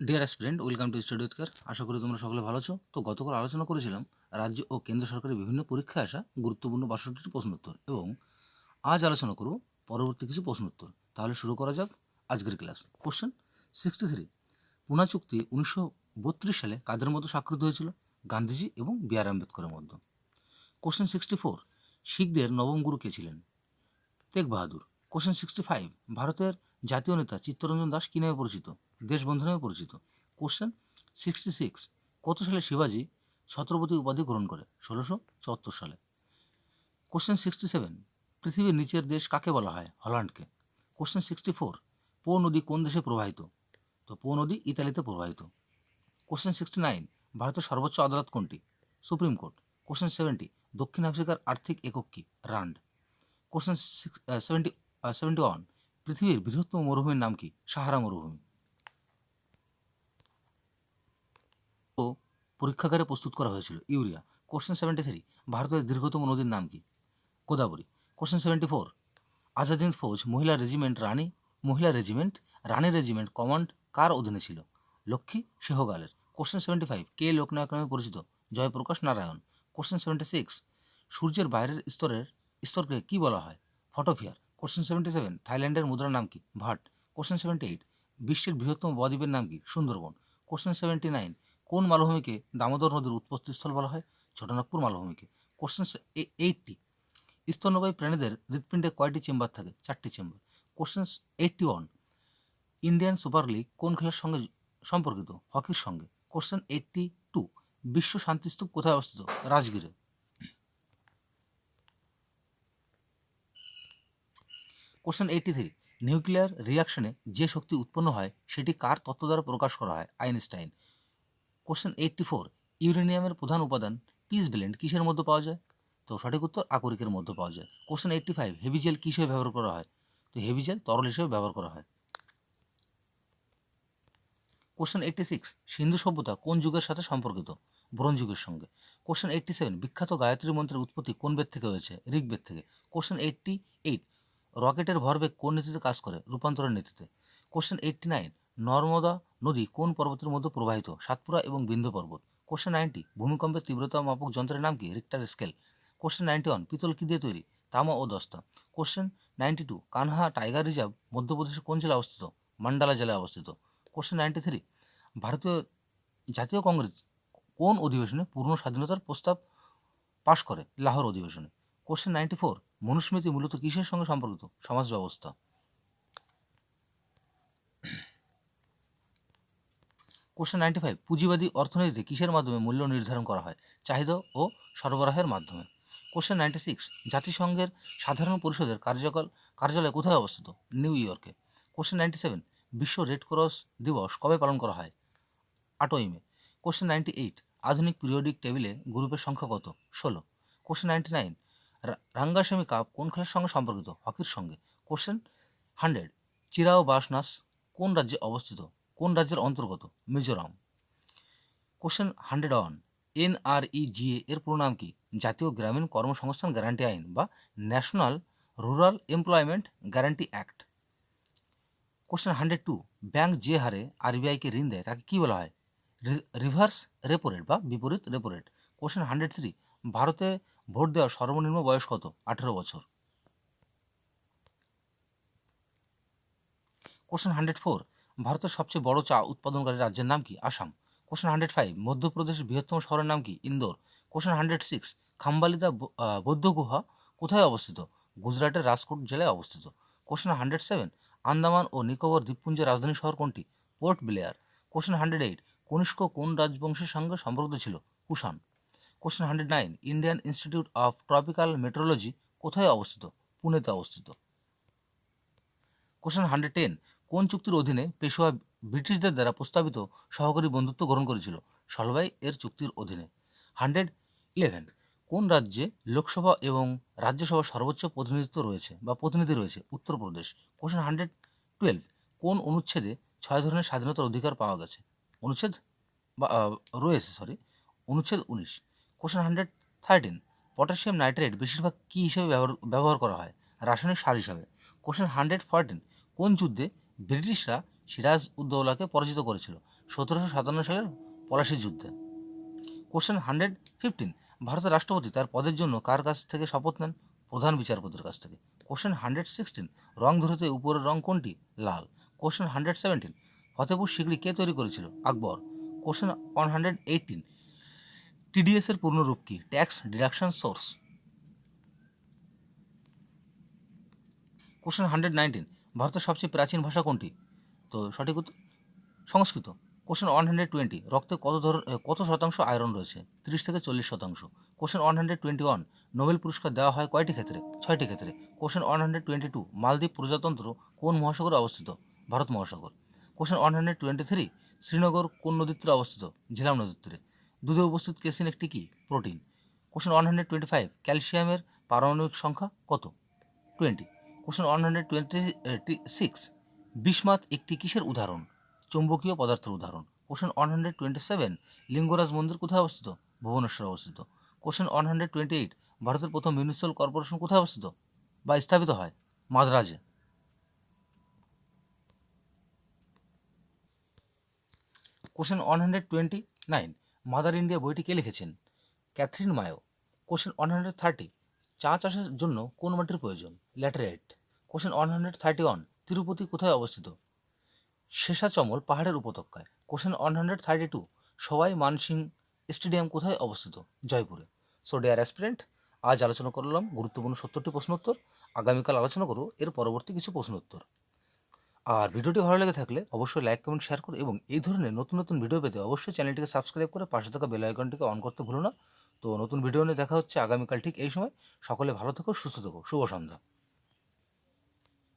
Deer aspirant, welcome to study with care. আশা করি তোমরা সকলে ভালো আছো। তো গতকাল আলোচনা করেছিলাম রাজ্য ও কেন্দ্র সরকারের বিভিন্ন পরীক্ষায় আসা গুরুত্বপূর্ণ ৬২টি প্রশ্ন উত্তর, এবং আজ আলোচনা করব পরবর্তী কিছু প্রশ্ন উত্তর। তাহলে শুরু করা যাক আজকের ক্লাস। কোশ্চেন 63, পুনা চুক্তি 1932 সালে কাদের মধ্যে স্বাক্ষরিত হয়েছিল? গান্ধীজি এবং বি আর আম্বেদকরের মধ্যে। কোশ্চেন 64, শিখদের নবম গুরু কে ছিলেন? তেগ বাহাদুর। কোশ্চেন 65, ভারতের জাতীয় নেতা চিত্তরঞ্জন দাস কী নামে পরিচিত? দেশবন্ধু নামে পরিচিত। কোশ্চেন 66, কত সালে শিবাজি ছত্রপতি উপাধি গ্রহণ করে? 1674 সালে। কোশ্চেন 67, পৃথিবীর নিচের দেশ কাকে বলা হয়? হল্যান্ডকে। কোশ্চেন 64, পো নদী কোন দেশে প্রবাহিত? তো পো নদী ইতালিতে প্রবাহিত। কোশ্চেন 69, ভারতের সর্বোচ্চ আদালত কোনটি? Supreme court. কোশ্চেন 70, দক্ষিণ আফ্রিকার আর্থিক একক কী? রান্ড। কোশ্চেন 71, পৃথিবীর বৃহত্তম মরুভূমির নাম কি? সাহারা মরুভূমি। ও পরীক্ষাগারে প্রস্তুত করা হয়েছিল? ইউরিয়া। কোশ্চেন 73, ভারতের দীর্ঘতম নদীর নাম কি? গোদাবরী। কোশ্চেন 74, আজাদ হিন্দ ফৌজ মহিলা রেজিমেন্ট রানী রেজিমেন্ট কমান্ড কার অধীনে ছিল? লক্ষ্মী সেহগালের। কোশ্চেন 75, কে লোকনায়ক নামে পরিচিত? জয়প্রকাশ নারায়ণ। কোশ্চেন 76, সূর্যের বাইরের স্তরকে কি বলা হয়? ফটোফিয়ার। কোশ্চেন 77, থাইল্যান্ডের মুদ্রার নাম কি? ভাট। কোশ্চেন 78, বিশ্বের বৃহত্তম বদ্বীপের নাম কি? সুন্দরবন। কোশ্চেন 79, কোন মালভূমিকে দামোদর নদীর উৎপত্তিস্থল বলা হয়? ছোটনাগপুর মালভূমিকে। কোশ্চেন 80, স্তন্যপায়ী প্রাণীদের হৃৎপিণ্ডে কয়টি চেম্বার থাকে? 4টি chamber. Question 81, Indian super league কোন খেলার সঙ্গে সম্পর্কিত? হকির সঙ্গে। কোশ্চেন 82, বিশ্ব শান্তিস্তূপ কোথায় অবস্থিত? রাজগীরে। কোশ্চেন 83, নিউক্লিয়ার রিয়াকশনে যে শক্তি উৎপন্ন হয় সেটি কার তত্ত্ব দ্বারা প্রকাশ করা হয়? আইনস্টাইন। কোশ্চেন 84, ইউরেনিয়ামের প্রধান উপাদান পিস ব্লেন্ড কিসের মধ্যে পাওয়া যায়? তো সঠিক উত্তর আকরিকের মধ্যে পাওয়া যায়। কোশ্চেন 85, হেভি জেল কী হিসেবে ব্যবহার করা হয়? তো হেভি জেল তরল হিসেবে ব্যবহার করা হয়। কোশ্চেন 86, সিন্ধু সভ্যতা কোন যুগের সাথে সম্পর্কিত? ব্রোঞ্জ যুগের সঙ্গে। কোশ্চেন 87, বিখ্যাত গায়ত্রী মন্ত্রের উৎপত্তি কোন বেদ থেকে হয়েছে? ঋগ্বেদ থেকে। কোশ্চেন 88, রকেটের ভরবেগ কোন নীতিতে কাজ করে? রূপান্তরের নীতিতে। কোশ্চেন 89, নর্মদা নদী কোন পর্বতের মধ্যে প্রবাহিত? সাতপুরা এবং বিন্ধ্য পর্বত। কোশ্চেন 90, ভূমিকম্পের তীব্রতা মাপক যন্ত্রের নাম কি? Richter scale. কোশ্চেন 91, পিতল কী দিয়ে তৈরি? তামা ও দস্তা। কোশ্চেন 92, কানহা টাইগার রিজার্ভ মধ্যপ্রদেশের কোন জেলায় অবস্থিত? মান্ডালা জেলায় অবস্থিত। কোশ্চেন 93, ভারতীয় জাতীয় কংগ্রেস কোন অধিবেশনে পূর্ণ স্বাধীনতার প্রস্তাব পাশ করে? লাহোর অধিবেশনে। কোশ্চেন 94, মনুস্মৃতি মূলত কিসের সঙ্গে সম্পর্কিত? সমাজ ব্যবস্থা। কোশ্চেন 95, পুঁজিবাদী অর্থনীতিতে কিসের মাধ্যমে মূল্য নির্ধারণ করা হয়? চাহিদা ও সরবরাহের মাধ্যমে। কোশ্চেন 96, জাতিসংঘের সাধারণ পরিষদের কার্যালয় কোথায় অবস্থিত? নিউ ইয়র্কে। কোশ্চেন 97, বিশ্ব রেড ক্রস দিবস কবে পালন করা হয়? 8ই মে। কোশ্চেন 98, আধুনিক পিরিয়ডিক টেবিলে গ্রুপের সংখ্যা কত? 16। কোশ্চেন 99, রাঙ্গাস্বামী কাপ কোন খেলার সঙ্গে সম্পর্কিত? হকির সঙ্গে। কোশ্চেন 100, চিরাও বাসনাস কোন রাজ্যে অবস্থিত? কোন রাজ্যের অন্তর্গত? মিজোরাম। কোশ্চেন 101, NREGA এর পুরো নাম কি? জাতীয় গ্রামীণ কর্মসংস্থান গ্যারান্টি আইন বা national rural employment guarantee act. Question 102, bank যে হারে আরবিআইকে ঋণ দেয় তাকে কী বলা হয়? রিভার্স রেপো রেট বা বিপরীত রেপো রেট। কোশ্চেন 103, ভারতে ভোট দেওয়ার সর্বনিম্ন বয়স কত? 18 বছর। কোশ্চেন 104, ভারতের সবচেয়ে বড় চা উৎপাদনকারী রাজ্যের নাম কি? আসাম। কোশ্চেন 105, মধ্যপ্রদেশের বৃহত্তম শহরের নাম কি? ইন্দোর। কোশ্চেন 106, খাম্বালিদা বৌদ্ধ গুহা কোথায় অবস্থিত? গুজরাটের রাজকোট জেলায় অবস্থিত। কোশ্চেন 107, আন্দামান ও নিকোবর দ্বীপপুঞ্জের রাজধানী শহর কোনটি? Port Blair. কোশ্চেন 108, কনিষ্ক কোন রাজবংশের সঙ্গে সম্পর্কিত ছিল? Kushan. Question 109, Indian institute of tropical metrology কোথায় অবস্থিত? পুনেতে অবস্থিত। কোশ্চেন 110, কোন চুক্তির অধীনে পেশোয়া ব্রিটিশদের দ্বারা প্রস্তাবিত সহকারী বন্ধুত্ব গ্রহণ করেছিল? সলবাই এর চুক্তির অধীনে। 111, কোন রাজ্যে লোকসভা এবং রাজ্যসভার সর্বোচ্চ প্রতিনিধি রয়েছে? উত্তরপ্রদেশ। কোশ্চেন 112, কোন অনুচ্ছেদে 6 ধরনের স্বাধীনতার অধিকার পাওয়া গেছে? অনুচ্ছেদ বা রয়েছে সরি অনুচ্ছেদ 19। কোশ্চেন 113, পটাশিয়াম নাইট্রেট বেশিরভাগ কী হিসেবে ব্যবহার করা হয়? রাসায়নিক সার হিসাবে। কোশ্চেন 114, কোন যুদ্ধে ব্রিটিশরা সিরাজ উদ্দৌলাকে পরাজিত করেছিল? 1757 সালের পলাশী যুদ্ধে। কোশ্চেন 115, ভারতের রাষ্ট্রপতি তার পদের জন্য কার কাছ থেকে শপথ নেন? প্রধান বিচারপতির কাছ থেকে। কোশ্চেন 116, রং ধরতে উপরের রং কোনটি? লাল। কোশ্চেন 117, ফতেপুর সিকরি কে তৈরি করেছিল? আকবর। কোশ্চেন 118, টিডিএস এর পূর্ণরূপ কি? Tax deduction source. কোশ্চেন 119, ভারতের সবচেয়ে প্রাচীন ভাষা কোনটি? তো সঠিক উত্তর সংস্কৃত। কোশ্চেন 120, রক্তে কত শতাংশ আয়রন রয়েছে? 30 থেকে 40%। কোশ্চেন 121, নোবেল পুরস্কার দেওয়া হয় কয়টি ক্ষেত্রে? 6টি ক্ষেত্রে। কোশ্চেন 122, মালদ্বীপ প্রজাতন্ত্র কোন মহাসাগরে অবস্থিত? ভারত মহাসাগর। কোশ্চেন 123, শ্রীনগর কোন নদীর তীরে অবস্থিত? ঝিলাম নদীর তীরে। দুধে উপস্থিত কেসিন একটি কি? প্রোটিন। কোশ্চেন 125, ক্যালসিয়ামের পারমাণবিক সংখ্যা কত? 20। কোশ্চেন 126, বিসমাথ একটি কিসের উদাহরণ? চৌম্বকীয় পদার্থের উদাহরণ। কোশ্চেন 127, লিঙ্গরাজ মন্দির কোথায় অবস্থিত? ভুবনেশ্বর অবস্থিত। কোশ্চেন 128, ভারতের প্রথম মিউনিসিপ্যাল কর্পোরেশন কোথায় অবস্থিত বা স্থাপিত হয়? মাদ্রাজে। কোশ্চেন 129, মাদার ইন্ডিয়া বইটি কে লিখেছেন? Catherine mayo. কোশ্চেন 130, চা চাষের জন্য কোন মাটির প্রয়োজন? ল্যাটেরাইট। কোশ্চেন 131, তিরুপতি কোথায় অবস্থিত? শেষাচমল পাহাড়ের উপত্যকায়। কোশ্চেন 132, সবাই মানসিং স্টেডিয়াম কোথায় অবস্থিত? জয়পুরে। সো ডিয়ার অ্যাসপিরেন্ট, আজ আলোচনা করলাম গুরুত্বপূর্ণ 70টি প্রশ্নোত্তর। আগামীকাল আলোচনা করব এর পরবর্তী কিছু প্রশ্নোত্তর। আর ভিডিওটি ভালো লেগে থাকলে অবশ্যই লাইক কমেন্ট শেয়ার করো, এবং এই ধরনের নতুন নতুন ভিডিও পেতে অবশ্যই চ্যানেলটিকে সাবস্ক্রাইব করে পাশে থাকা বেল আইকনটিকে অন করতে ভুলো না। তো নতুন ভিডিও নিয়ে দেখা হচ্ছে আগামীকাল ঠিক এই সময়। সকলে ভালো থেকো, সুস্থ থেকো। শুভ সন্ধ্যা।